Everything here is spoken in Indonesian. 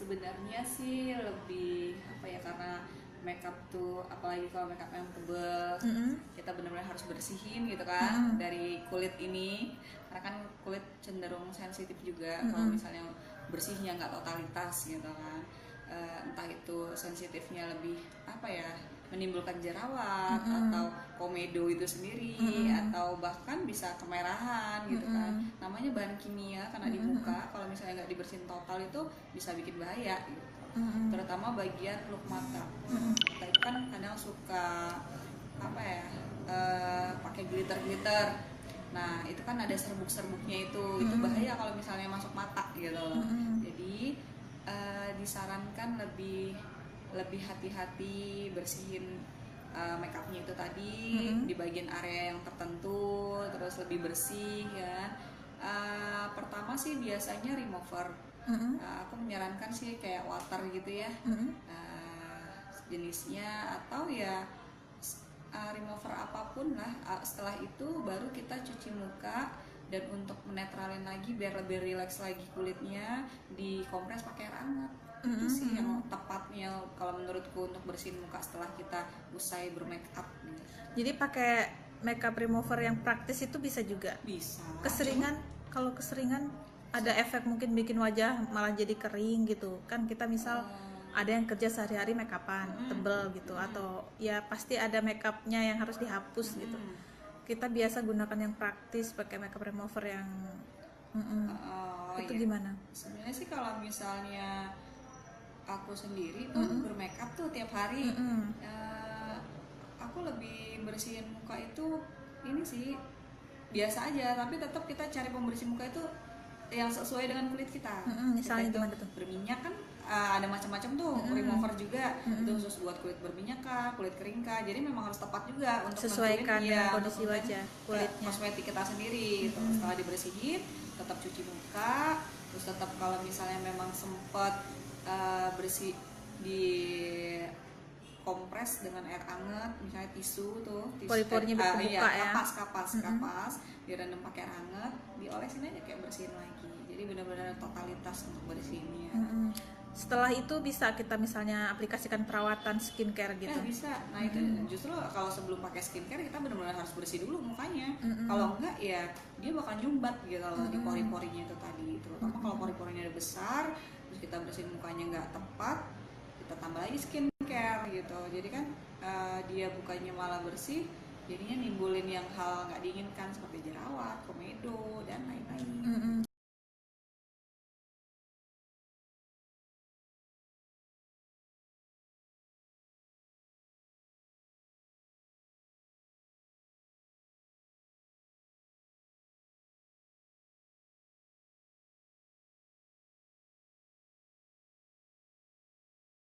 Sebenarnya sih lebih apa ya, karena makeup tuh apalagi kalau makeup yang tebel, kita benar-benar harus bersihin gitu kan dari kulit ini, karena kan kulit cenderung sensitif juga kalau misalnya bersihnya nggak totalitas gitu kan. Entah itu sensitifnya lebih apa ya, menimbulkan jerawat atau komedo itu sendiri, atau bahkan bisa kemerahan gitu kan. Namanya bahan kimia karena di muka, kalau misalnya nggak dibersihin total itu bisa bikin bahaya gitu. Terutama bagian look mata. Kita itu kan kadang suka apa ya, pakai glitter. Nah itu kan ada serbuk-serbuknya itu bahaya kalau misalnya masuk mata gitu loh. Jadi disarankan lebih hati-hati bersihin makeupnya itu tadi di bagian area yang tertentu, terus lebih bersih ya. Pertama sih biasanya remover. Aku menyarankan sih kayak water gitu ya, jenisnya, atau ya remover apapun lah. Setelah itu baru kita cuci muka, dan untuk menetralin lagi biar lebih rileks lagi kulitnya, dikompres pakai air hangat. Itu sih yang tepatnya kalau menurutku untuk bersihin muka setelah kita usai bermake up. Jadi pakai makeup remover yang praktis itu bisa juga. Bisa. Keseringan, kalau keseringan ada efek mungkin bikin wajah malah jadi kering gitu kan. Kita misal ada yang kerja sehari-hari make upan tebel gitu, atau ya pasti ada make upnya yang harus dihapus gitu. Kita biasa gunakan yang praktis, pakai makeup remover yang itu iya. gimana? Sebenarnya sih kalau misalnya aku sendiri tuh bermake up tuh tiap hari, aku lebih bersihin muka itu ini sih biasa aja, tapi tetap kita cari pembersih muka itu yang sesuai dengan kulit kita. Misalnya Kita gimana tuh? berminyak kan, ada macam-macam tuh remover juga, itu khusus buat kulit berminyak kah, kulit kering kah, jadi memang harus tepat juga untuk Sesuaikan dengan kondisi untuk wajah kulitnya. kosmetik kita sendiri gitu. Setelah dibersihin tetap cuci muka, terus tetap kalau misalnya memang sempat bersih di kompres dengan air hangat, misalnya tisu Pori-porinya berbuka ya. kapas direndam pakai air hangat, diolesin aja kayak bersihin lagi. Jadi benar-benar totalitas untuk bersihinnya. Setelah itu bisa kita misalnya aplikasikan perawatan skincare gitu. Bisa. Nah itu justru kalau sebelum pakai skincare kita benar-benar harus bersih dulu mukanya. Kalau enggak ya dia bakal nyumbat gitu loh di pori-porinya itu tadi. Terutama kalau pori-porinya udah besar, terus kita bersihin mukanya nggak tepat, kita tambah lagi skincare gitu. Jadi kan dia bukannya malah bersih, jadinya nimbulin yang hal nggak diinginkan seperti jerawat, komedo, dan lain-lain.